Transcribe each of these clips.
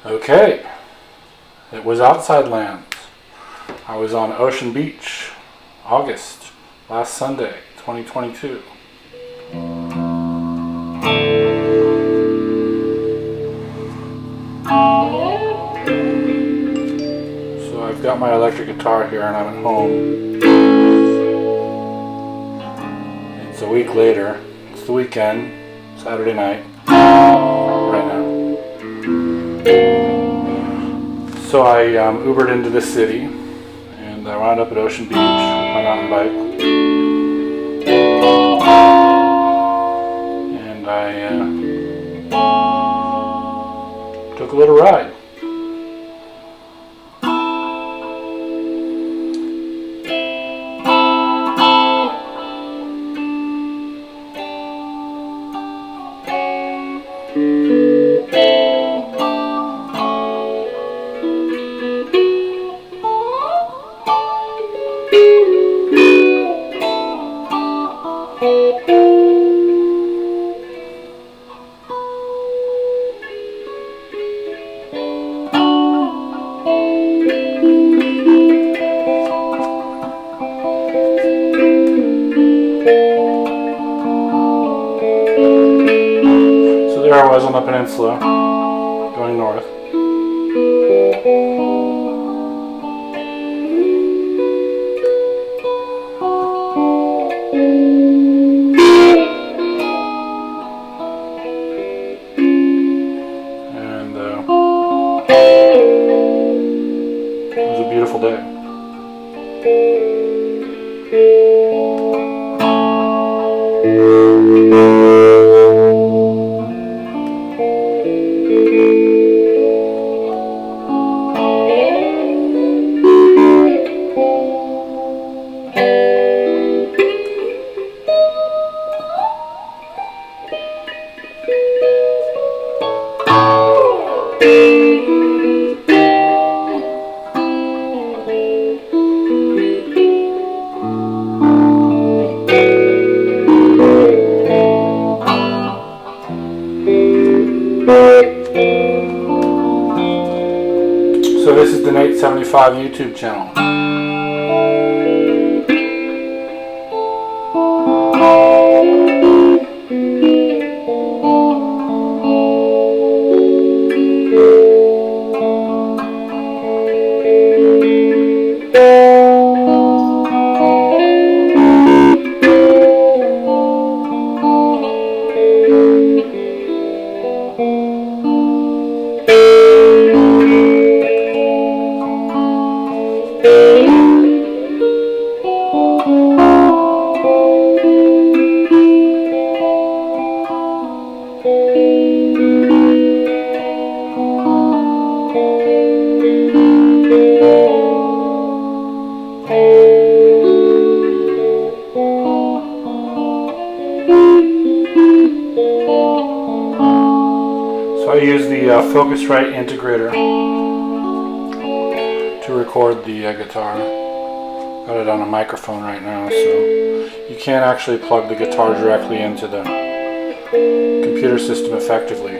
Okay, it was Outsidelands. I was on Ocean Beach, August, last Sunday, 2022. So I've got my electric guitar here and I'm at home. It's a week later. It's the weekend, Saturday night, right now. So I Ubered into the city and I wound up at Ocean Beach with my mountain bike. And I took a little ride. There I was on the peninsula, going north. And it was a beautiful day. So this is the Nate 75 YouTube channel. So I use the Focusrite integrator to record the guitar. Got it on a microphone right now, so you can't actually plug the guitar directly into the computer system effectively.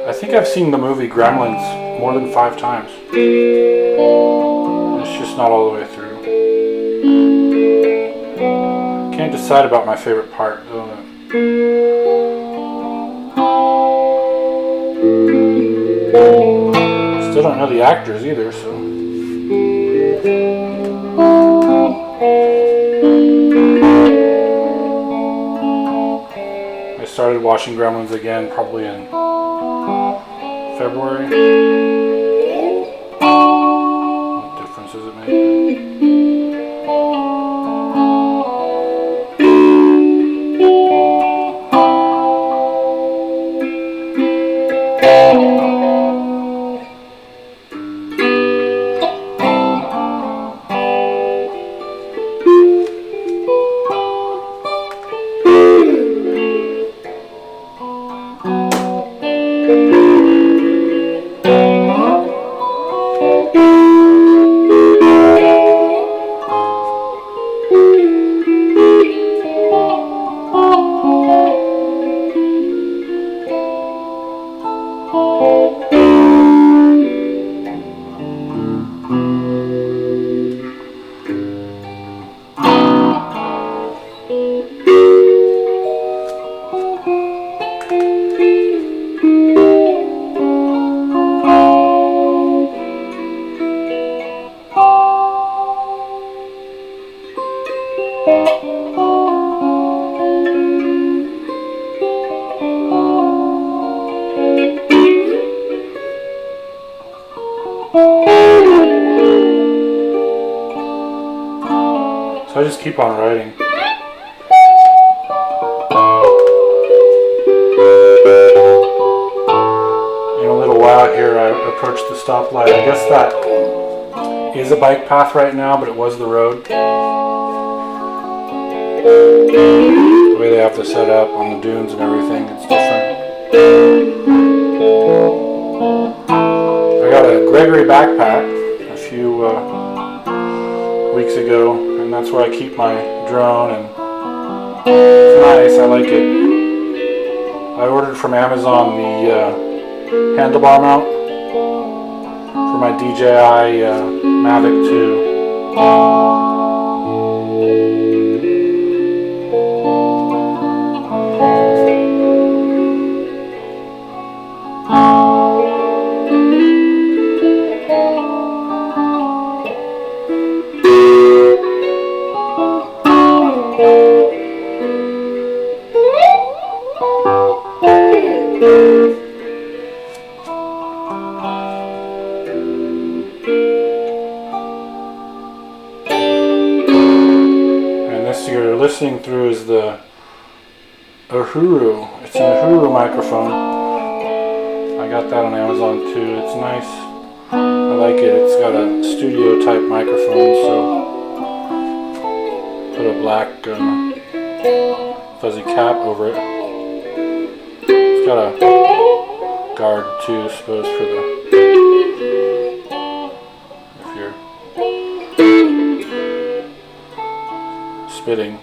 I think I've seen the movie Gremlins more than 5 times. It's just not all the way through. Can't decide about my favorite part, though. Still don't know the actors either, so. I started watching Gremlins again probably in February. What difference does it make? So I just keep on riding. In a little while here I approach the stoplight. I guess that is a bike path right now, but it was the road. The way they have to set up on the dunes and everything, it's different. I got a Gregory backpack a few weeks ago, and that's where I keep my drone, and it's nice, I like it. I ordered from Amazon the handlebar mount for my DJI Mavic 2. You're listening through is the Uhuru. It's an Uhuru microphone. I got that on Amazon too. It's nice. I like it. It's got a studio type microphone, so put a black fuzzy cap over it. It's got a guard too, I suppose, for the if you're spitting.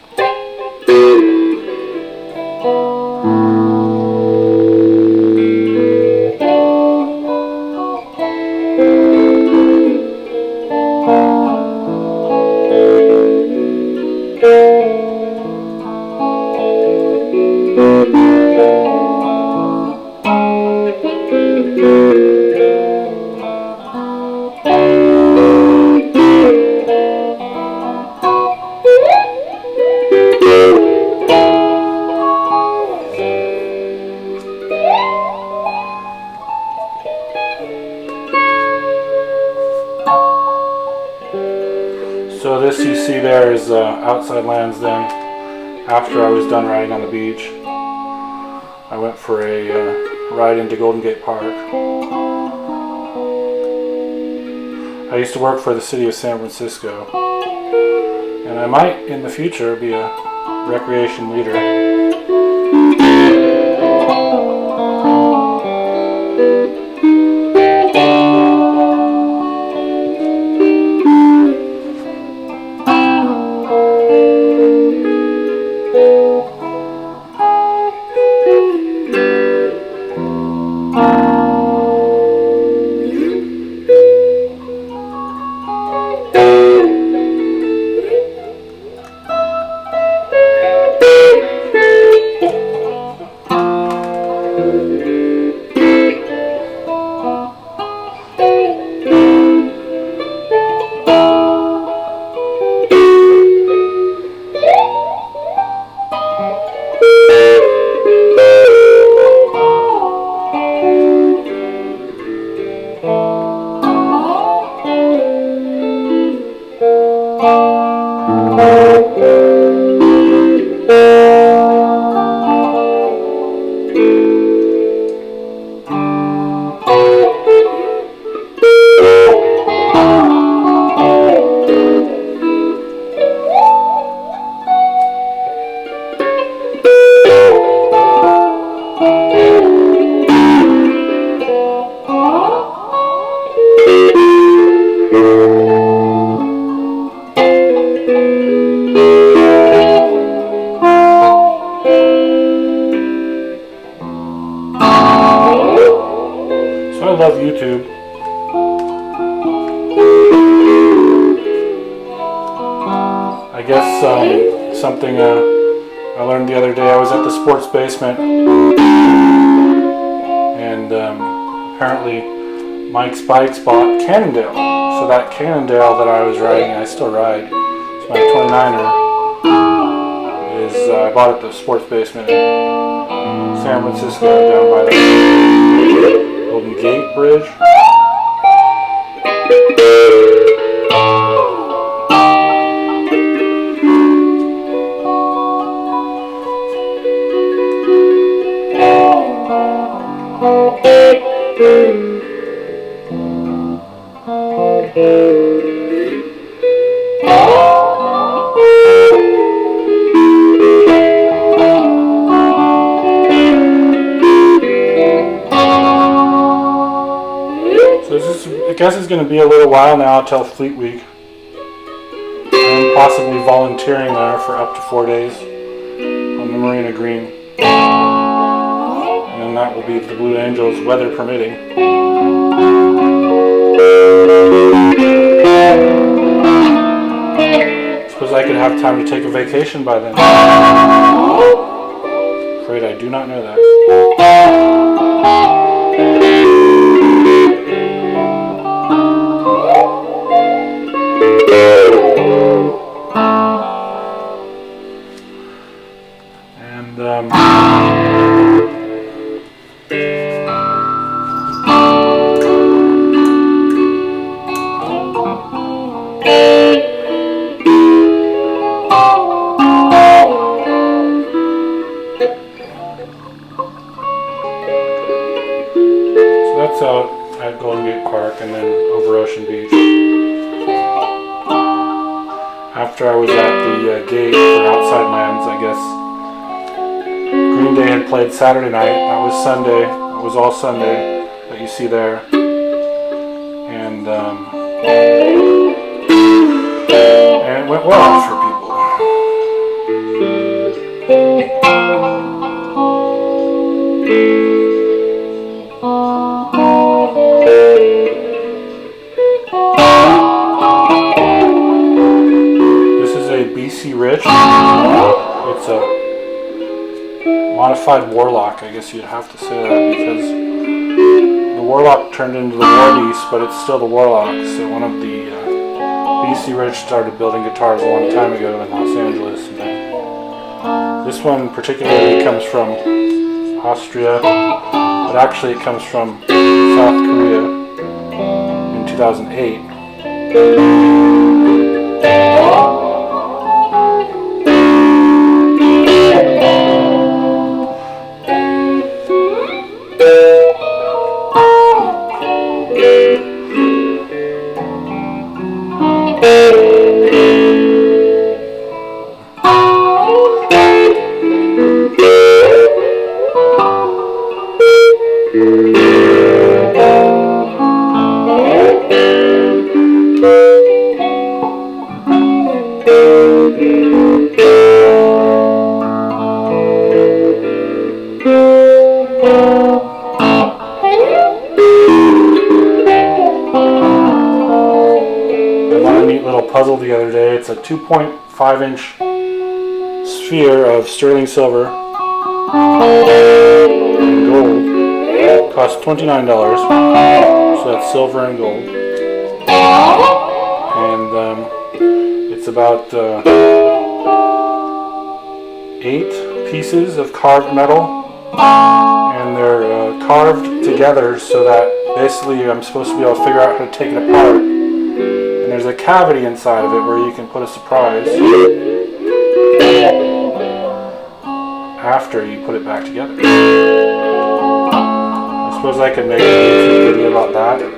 So this you see there is Outsidelands. Then, after I was done riding on the beach, I went for a ride into Golden Gate Park. I used to work for the city of San Francisco, and I might in the future be a recreation leader. I love YouTube. I guess something I learned the other day. I was at the Sports Basement, and apparently Mike's Bikes bought Cannondale. So that Cannondale that I was riding, I still ride. It's my 29er. is I bought at the Sports Basement in San Francisco, down by the Golden Gate Bridge. I guess it's going to be a little while now till Fleet Week. I'm possibly volunteering there for up to 4 days on the Marina Green. And then that will be the Blue Angels, weather permitting. Suppose I could have time to take a vacation by then. Afraid I do not know that. That's out at Golden Gate Park and then over Ocean Beach. After I was at the gate for Outsidelands, I guess Green Day had played Saturday night. That was Sunday. It was all Sunday that you see there. And it went well for people. Rich. It's a modified Warlock, I guess you'd have to say that, because the Warlock turned into the War Beast, but it's still the Warlock. So one of the BC Rich started building guitars a long time ago in Los Angeles. And this one particularly comes from Austria, but actually it comes from South Korea in 2008. Puzzle the other day. It's a 2.5-inch sphere of sterling silver and gold. It costs $29, so that's silver and gold. And it's about 8 pieces of carved metal, and they're carved together so that basically I'm supposed to be able to figure out how to take it apart. There's a cavity inside of it where you can put a surprise after you put it back together. I suppose I could make a YouTube video about that, but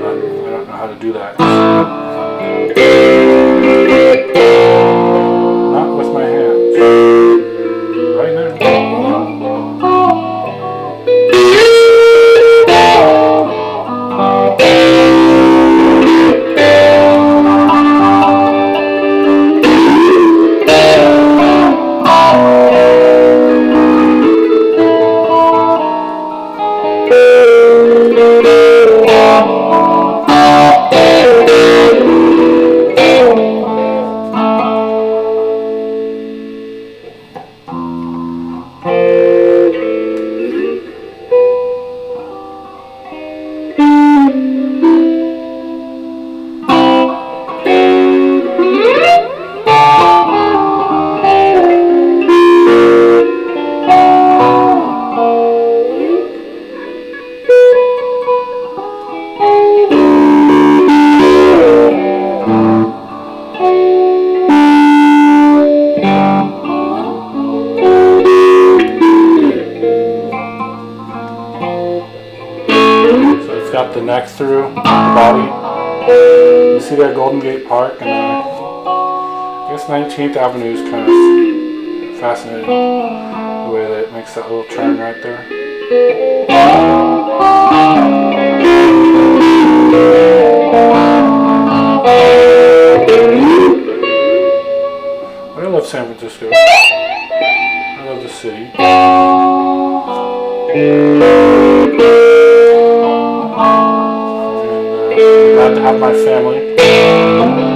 I don't know how to do that. Not with my hands. Right now. neck through the body. You see there Golden Gate Park, and I guess 19th Avenue is kind of fascinating the way that it makes that little turn right there. I love San Francisco. I love the city. And I'm glad to have my family.